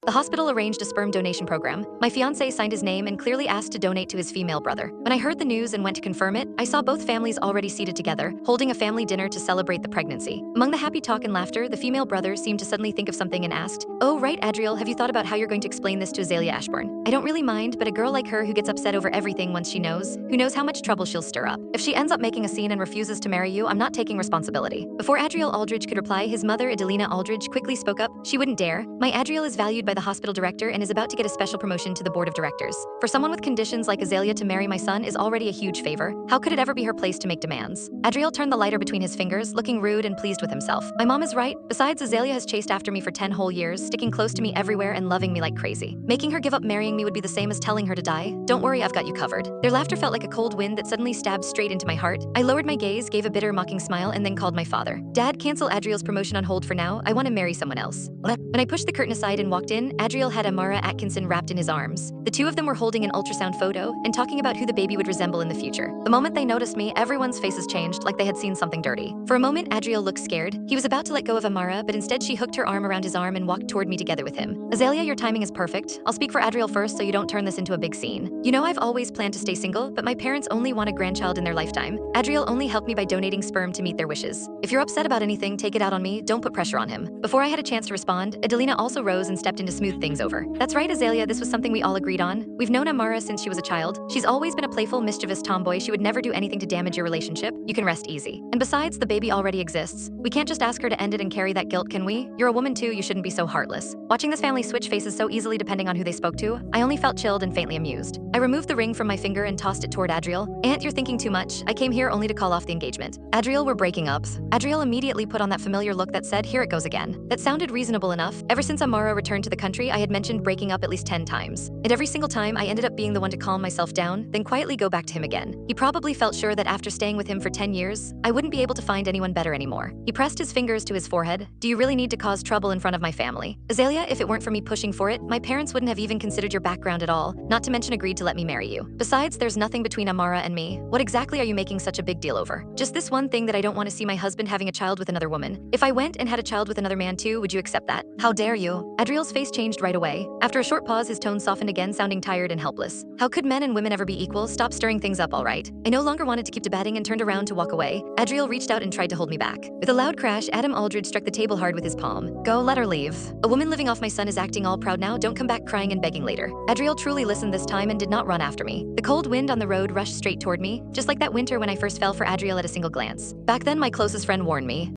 The hospital arranged a sperm donation program. My fiancé signed his name and clearly asked to donate to his female brother. When I heard the news and went to confirm it, I saw both families already seated together, holding a family dinner to celebrate the pregnancy. Among the happy talk and laughter, the female brother seemed to suddenly think of something and asked, "Oh, right, Adriel, have you thought about how you're going to explain this to Azalea Ashburn? I don't really mind, but a girl like her who gets upset over everything once she knows, who knows how much trouble she'll stir up. If she ends up making a scene and refuses to marry you, I'm not taking responsibility." Before Adriel Aldridge could reply, his mother, Adelina Aldridge, quickly spoke up. She wouldn't dare. My Adriel is valued by the hospital director and is about to get a special promotion to the board of directors. For someone with conditions like Azalea to marry my son is already a huge favor. How could it ever be her place to make demands? Adriel turned the lighter between his fingers, looking rude and pleased with himself. My mom is right. Besides, Azalea has chased after me for 10 whole years, sticking close to me everywhere and loving me like crazy. Making her give up marrying me would be the same as telling her to die. Don't worry, I've got you covered. Their laughter felt like a cold wind that suddenly stabbed straight into my heart. I lowered my gaze, gave a bitter, mocking smile, and then called my father. "Dad, cancel Adriel's promotion on hold for now. I want to marry someone else." When I pushed the curtain aside and walked in, Adriel had Amara Atkinson wrapped in his arms. The two of them were holding an ultrasound photo and talking about who the baby would resemble in the future. The moment they noticed me, everyone's faces changed, like they had seen something dirty. For a moment, Adriel looked scared. He was about to let go of Amara, but instead she hooked her arm around his arm and walked toward me together with him. "Azalea, your timing is perfect. I'll speak for Adriel first so you don't turn this into a big scene. You know I've always planned to stay single, but my parents only want a grandchild in their lifetime. Adriel only helped me by donating sperm to meet their wishes. If you're upset about anything, take it out on me. Don't put pressure on him." Before I had a chance to respond, Adelina also rose and stepped in to smooth things over. "That's right, Azalea, this was something we all agreed on. We've known Amara since she was a child. She's always been a playful, mischievous tomboy. She would never do anything to damage your relationship. You can rest easy. And besides, the baby already exists. We can't just ask her to end it and carry that guilt, can we? You're a woman too, you shouldn't be so heartless." Watching this family switch faces so easily depending on who they spoke to, I only felt chilled and faintly amused. I removed the ring from my finger and tossed it toward Adriel. "Aunt, you're thinking too much. I came here only to call off the engagement." "Adriel, we're breaking up." Adriel immediately put on that familiar look that said, "Here it goes again." That sounded reasonable enough. Ever since Amara returned to the country, I had mentioned breaking up at least 10 times. And every single time, I ended up being the one to calm myself down, then quietly go back to him again. He probably felt sure that after staying with him for 10 years, I wouldn't be able to find anyone better anymore. He pressed his fingers to his forehead. "Do you really need to cause trouble in front of my family? Azalea, if it weren't for me pushing for it, my parents wouldn't have even considered your background at all, not to mention agreed to let me marry you. Besides, there's nothing between Amara and me. What exactly are you making such a big deal over? Just this one thing that I don't want to see my husband having a child with another woman. If I went and had a child with another man too, would you accept that? How dare you?" Adriel's face changed right away. After a short pause, his tone softened again, sounding tired and helpless. "How could men and women ever be equal? Stop stirring things up, all right?" I no longer wanted to keep debating and turned around to walk away. Adriel reached out and tried to hold me back. With a loud crash, Adam Aldridge struck the table hard with his palm. "Go, let her leave. A woman living off my son is acting all proud now. Don't come back crying and begging later." Adriel truly listened this time and did not run after me. The cold wind on the road rushed straight toward me, just like that winter when I first fell for Adriel at a single glance. Back then, my closest friend warned me.